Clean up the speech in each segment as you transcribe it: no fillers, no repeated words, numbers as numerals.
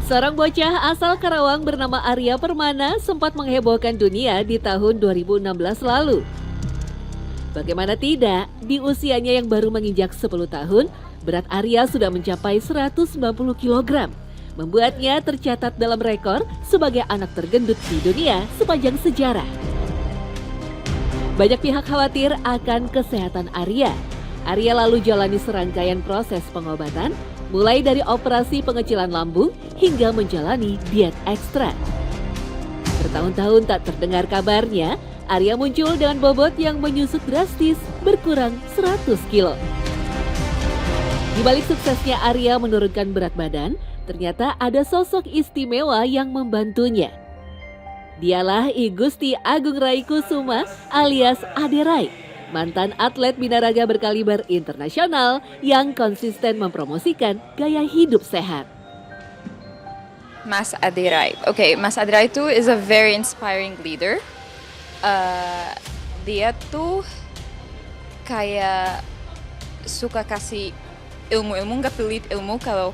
Seorang bocah asal Karawang bernama Arya Permana sempat menghebohkan dunia di tahun 2016 lalu. Bagaimana tidak, di usianya yang baru menginjak 10 tahun, berat Arya sudah mencapai 190 kg. Membuatnya tercatat dalam rekor sebagai anak tergendut di dunia sepanjang sejarah. Banyak pihak khawatir akan kesehatan Arya. Arya lalu jalani serangkaian proses pengobatan, mulai dari operasi pengecilan lambung hingga menjalani diet ekstra. Bertahun-tahun tak terdengar kabarnya, Arya muncul dengan bobot yang menyusut drastis, berkurang 100 kilo. Di balik suksesnya Arya menurunkan berat badan, ternyata ada sosok istimewa yang membantunya. Dialah I Gusti Agung Rai Kusuma alias Ade Rai, mantan atlet binaraga berkaliber internasional yang konsisten mempromosikan gaya hidup sehat. Mas Ade Rai. Okay, Mas Ade Rai itu is a very inspiring leader. Dia tuh kayak suka kasih ilmu-ilmu, nggak pelit ilmu kalau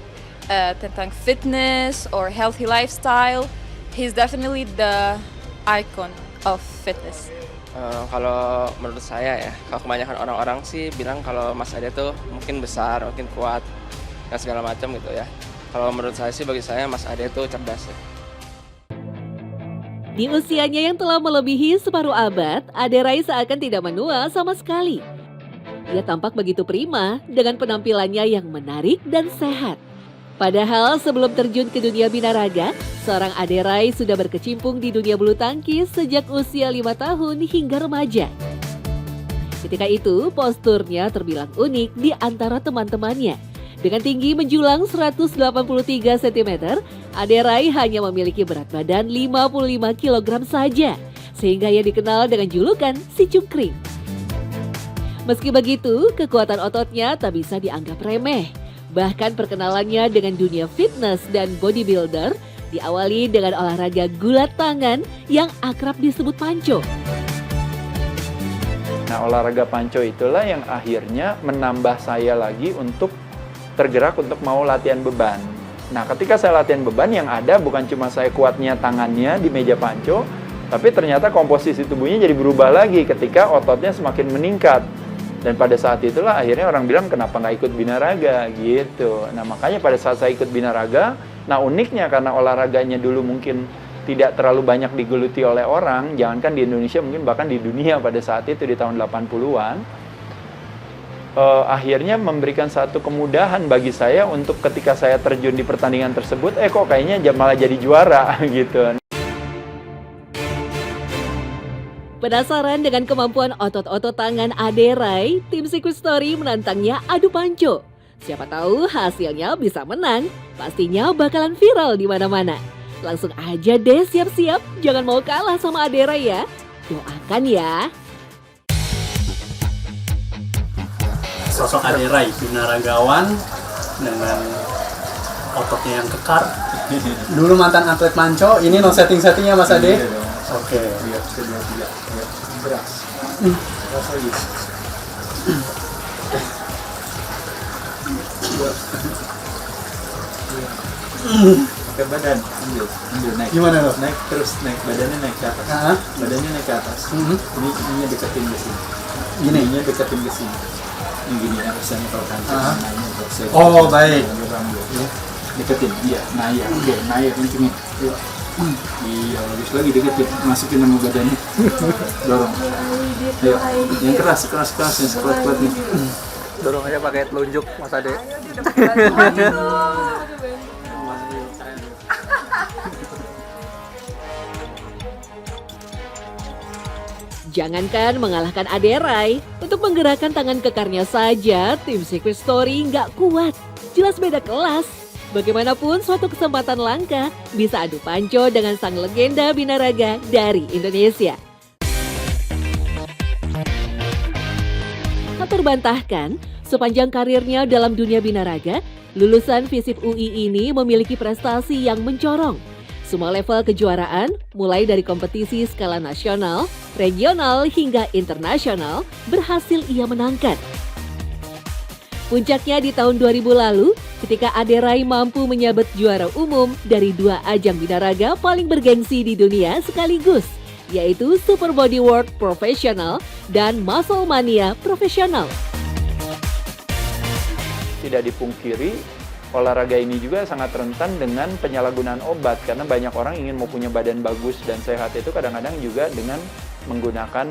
tentang fitness or healthy lifestyle. He's definitely the icon of fitness. Kalau menurut saya ya, kalau kebanyakan orang-orang sih bilang kalau Mas Ade tuh mungkin besar, mungkin kuat, dan segala macam gitu ya. Kalau menurut saya sih, bagi saya Mas Ade tuh cerdas ya. Di usianya yang telah melebihi separuh abad, Ade Rai seakan tidak menua sama sekali. Ia tampak begitu prima dengan penampilannya yang menarik dan sehat. Padahal sebelum terjun ke dunia binaraga, seorang Ade Rai sudah berkecimpung di dunia bulu tangkis sejak usia 5 tahun hingga remaja. Ketika itu, posturnya terbilang unik di antara teman-temannya. Dengan tinggi menjulang 183 cm, Ade Rai hanya memiliki berat badan 55 kg saja, sehingga ia dikenal dengan julukan si cungkring. Meski begitu, kekuatan ototnya tak bisa dianggap remeh. Bahkan perkenalannya dengan dunia fitness dan bodybuilder diawali dengan olahraga gulat tangan yang akrab disebut panco. Nah, olahraga panco itulah yang akhirnya menambah saya lagi untuk tergerak untuk mau latihan beban. Nah, ketika saya latihan beban, yang ada bukan cuma saya kuatnya tangannya di meja panco, tapi ternyata komposisi tubuhnya jadi berubah lagi ketika ototnya semakin meningkat. Dan pada saat itulah akhirnya orang bilang kenapa nggak ikut binaraga gitu. Nah, makanya pada saat saya ikut binaraga, nah uniknya karena olahraganya dulu mungkin tidak terlalu banyak digeluti oleh orang, jangankan di Indonesia mungkin bahkan di dunia pada saat itu di tahun 80-an, akhirnya memberikan satu kemudahan bagi saya untuk ketika saya terjun di pertandingan tersebut, kok kayaknya malah jadi juara gitu. Penasaran dengan kemampuan otot-otot tangan Ade Rai, tim Secret Story menantangnya adu panco. Siapa tahu hasilnya bisa menang, pastinya bakalan viral di mana-mana. Langsung aja deh siap-siap, jangan mau kalah sama Ade Rai ya. Doakan ya. Sosok Ade Rai, binaragawan dengan ototnya yang kekar. Dulu mantan atlet panco, ini no setting-settingnya Mas Ade. Oke. Lihat kedua tiga, lihat beras. Rasa gitu. Pakai badan, ambil naik. Gimana loh? Naik terus, naik badannya naik ke atas. Badannya naik ke atas. Ininya deketin ke sini. Ininya deketin ke sini. Ini gini ya, misalnya kalau kantor. Oh, baik. Deketin, iya. Nah iya, oke, nah iya, kencingin. Iya, bagus lagi deketin, masukin nama badannya. Dorong. Ayo, yang keras, yang sekuat-kuatnya. Dorong aja pakai telunjuk Mas Ade. Jangankan mengalahkan Ade Rai, untuk menggerakkan tangan kekarnya saja, tim Secret Story nggak kuat. Jelas beda kelas. Bagaimanapun suatu kesempatan langka bisa adu panco dengan sang legenda binaraga dari Indonesia. Tak terbantahkan, sepanjang karirnya dalam dunia binaraga, lulusan FISIP UI ini memiliki prestasi yang mencorong. Semua level kejuaraan, mulai dari kompetisi skala nasional, regional hingga internasional, berhasil ia menangkan. Puncaknya di tahun 2000 lalu, ketika Aderai mampu menyabet juara umum dari 2 ajang binaraga paling bergengsi di dunia sekaligus, yaitu Super Body World Professional dan Muscle Mania Profesional. Tidak dipungkiri, olahraga ini juga sangat rentan dengan penyalahgunaan obat karena banyak orang ingin mau punya badan bagus dan sehat itu kadang-kadang juga dengan menggunakan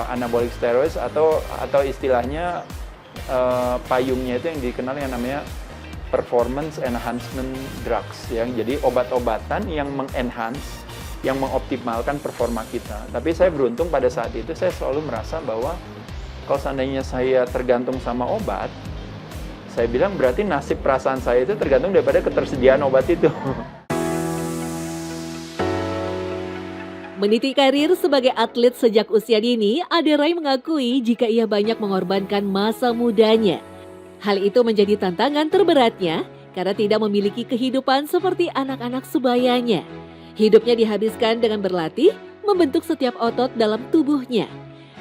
anabolic steroids atau istilahnya payungnya itu yang dikenal yang namanya performance enhancement drugs ya. Jadi obat-obatan yang mengenhance, yang mengoptimalkan performa kita. Tapi saya beruntung pada saat itu saya selalu merasa bahwa kalau seandainya saya tergantung sama obat, saya bilang berarti nasib perasaan saya itu tergantung daripada ketersediaan obat itu. Meniti karir sebagai atlet sejak usia dini, Aderai mengakui jika ia banyak mengorbankan masa mudanya. Hal itu menjadi tantangan terberatnya karena tidak memiliki kehidupan seperti anak-anak sebayanya. Hidupnya dihabiskan dengan berlatih, membentuk setiap otot dalam tubuhnya.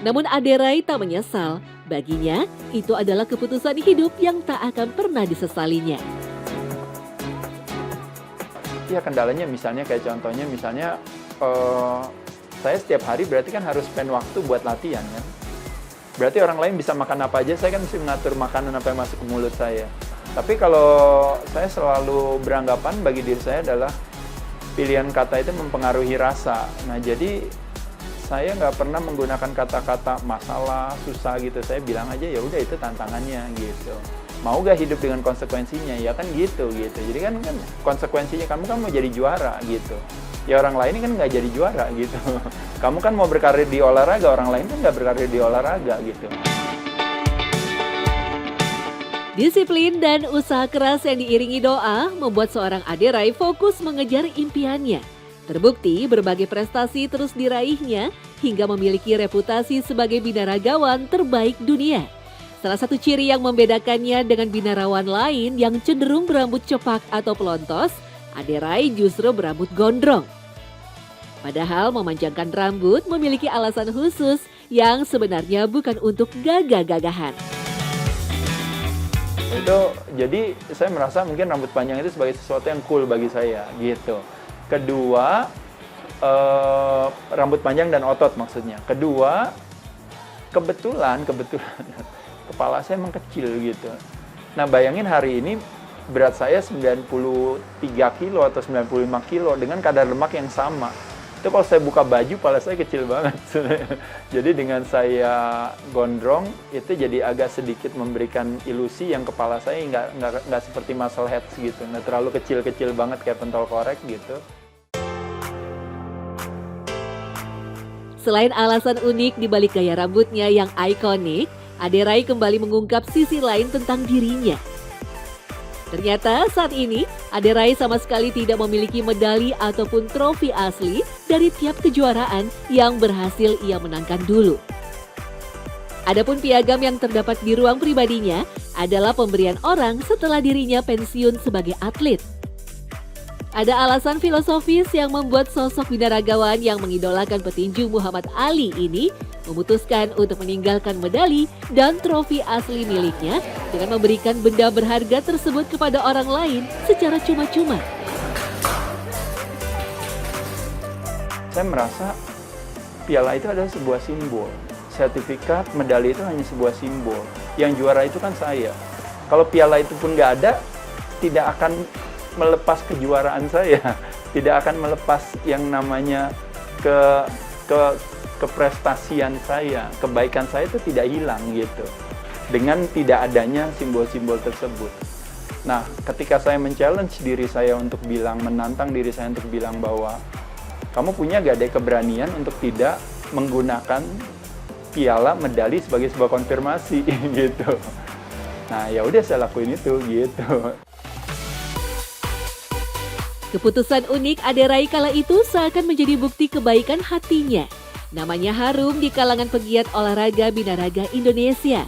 Namun Aderai tak menyesal, baginya itu adalah keputusan hidup yang tak akan pernah disesalinya. Ya kendalanya misalnya kayak contohnya saya setiap hari berarti kan harus spend waktu buat latihan kan. Berarti orang lain bisa makan apa aja, saya kan mesti mengatur makanan apa yang masuk ke mulut saya. Tapi kalau saya selalu beranggapan bagi diri saya adalah pilihan kata itu mempengaruhi rasa. Nah jadi saya nggak pernah menggunakan kata-kata masalah, susah gitu. Saya bilang aja ya udah itu tantangannya gitu. Mau gak hidup dengan konsekuensinya? Ya kan gitu. Jadi kan konsekuensinya kamu kan mau jadi juara gitu. Ya orang lain kan nggak jadi juara gitu. Kamu kan mau berkarir di olahraga, orang lain kan nggak berkarir di olahraga gitu. Disiplin dan usaha keras yang diiringi doa membuat seorang Aderai fokus mengejar impiannya. Terbukti berbagai prestasi terus diraihnya hingga memiliki reputasi sebagai binaragawan terbaik dunia. Salah satu ciri yang membedakannya dengan binarawan lain yang cenderung berambut cepak atau pelontos, Aderai justru berambut gondrong. Padahal memanjangkan rambut memiliki alasan khusus yang sebenarnya bukan untuk gagah-gagahan. Itu jadi saya merasa mungkin rambut panjang itu sebagai sesuatu yang cool bagi saya gitu. Kedua, rambut panjang dan otot maksudnya. Kedua, kebetulan kepala saya emang kecil gitu. Nah bayangin hari ini berat saya 93 kilo atau 95 kilo dengan kadar lemak yang sama. Itu kalau saya buka baju, kepala saya kecil banget. Jadi dengan saya gondrong, itu jadi agak sedikit memberikan ilusi yang kepala saya nggak seperti muscle heads gitu. Nggak terlalu kecil-kecil banget kayak pentol korek gitu. Selain alasan unik di balik gaya rambutnya yang ikonik, Aderai kembali mengungkap sisi lain tentang dirinya. Ternyata saat ini, Aderai sama sekali tidak memiliki medali ataupun trofi asli dari tiap kejuaraan yang berhasil ia menangkan dulu. Adapun piagam yang terdapat di ruang pribadinya adalah pemberian orang setelah dirinya pensiun sebagai atlet. Ada alasan filosofis yang membuat sosok binaragawan yang mengidolakan petinju Muhammad Ali ini memutuskan untuk meninggalkan medali dan trofi asli miliknya dengan memberikan benda berharga tersebut kepada orang lain secara cuma-cuma. Saya merasa piala itu adalah sebuah simbol. Sertifikat, medali itu hanya sebuah simbol. Yang juara itu kan saya. Kalau piala itu pun nggak ada, tidak akan melepas kejuaraan saya, tidak akan melepas yang namanya keprestasian saya, kebaikan saya itu tidak hilang gitu. Dengan tidak adanya simbol-simbol tersebut. Nah, ketika saya men-challenge diri saya untuk bilang, menantang diri saya untuk bilang bahwa kamu punya gak ada keberanian untuk tidak menggunakan piala medali sebagai sebuah konfirmasi gitu. Nah, ya udah saya lakuin itu gitu. Keputusan unik Aderai kala itu seakan menjadi bukti kebaikan hatinya. Namanya harum di kalangan pegiat olahraga binaraga Indonesia.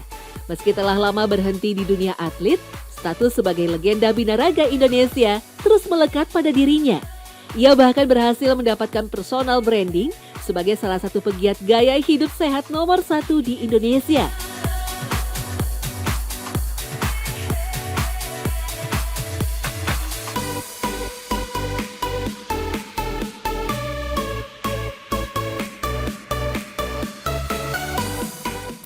Meski telah lama berhenti di dunia atlet, status sebagai legenda binaraga Indonesia terus melekat pada dirinya. Ia bahkan berhasil mendapatkan personal branding sebagai salah satu pegiat gaya hidup sehat nomor 1 di Indonesia.